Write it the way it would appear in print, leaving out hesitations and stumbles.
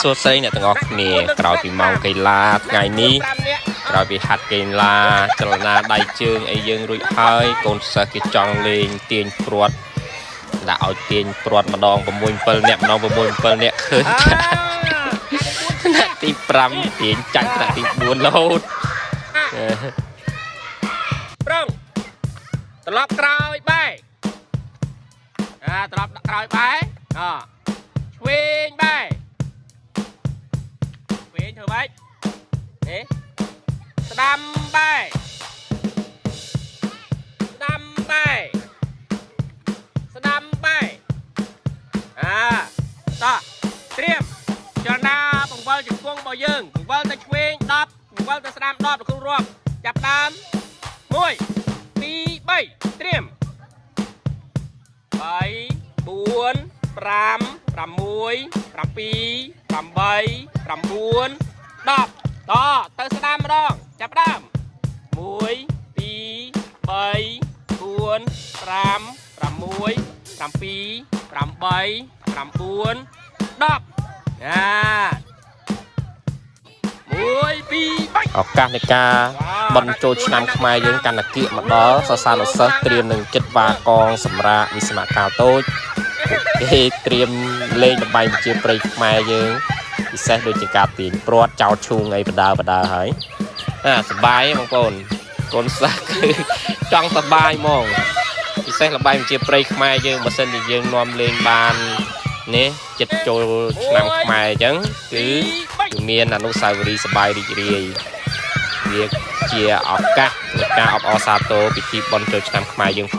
សួស្តីអ្នកទាំងអស់គ្នាក្រោយពីម៉ោងកីឡាថ្ងៃនេះក្រោយពីហាត់កីឡាចលនាដៃជើងអីយើងរួចហើយកូនសិស្សគេចង់លេងទាញព្រាត់ដាក់ឲ្យទាញព្រាត់ម្ដង6 7នាក់ម្ដង6 7នាក់ឃើញអ្នកទី5ទាញចាញ់អ្នកទី4លោតប្រឹងត្រឡប់ក្រោយបែរត្រឡប់ក្រោយបែរឆ្វេងបែរធ្វើម៉េចស្ដាំបែរស្ដាំបែរស្ដាំបែរតោះត្រៀមចលនាបង្វិលជង្គង់របស់យើងបង្វិលទៅឆ្វេង10បង្វិលទៅស្ដាំ10លោកគ្រូរាប់ចាប់ដើម1 2 3ត្រៀម3 4 5 6 7 8 9 10តទៅស្ដាំម្ដងចាប់ដើម1 2 3 4 5 6 7 8 9 10ឱកាសនៃការបន់ចូលឆ្នាំខ្មែរយើងកាន់តែគៀកមកដល់សិស្សានុសិស្សត្រៀមនឹងចិត្តវ៉ាកងសម្រាប់វិស្វកម្មតូចគេត្រៀមលេងល្បែងប្រជាប្រិយខ្មែរយើងពិសេសដូចជាការទាញព្រាត់ចោតឈូងអីបដើហើយសប្បាយបងប្អូនកូនសិស្សគឺចង់សប្បាយហ្មងពិសេសល្បែងប្រជាប្រិយខ្មែរយើងបើសិនជាយើងនាំលេងបាននេះចិត្តចូលឆ្នាំខ្មែរអញ្ចឹងគឺមានអនុស្សាវរីយ៍សប្បាយរីករាយវាជាឱកាសនៃការអបអរសាទរពិធីបុណ្យចូលឆ្នាំខ្មែរយើង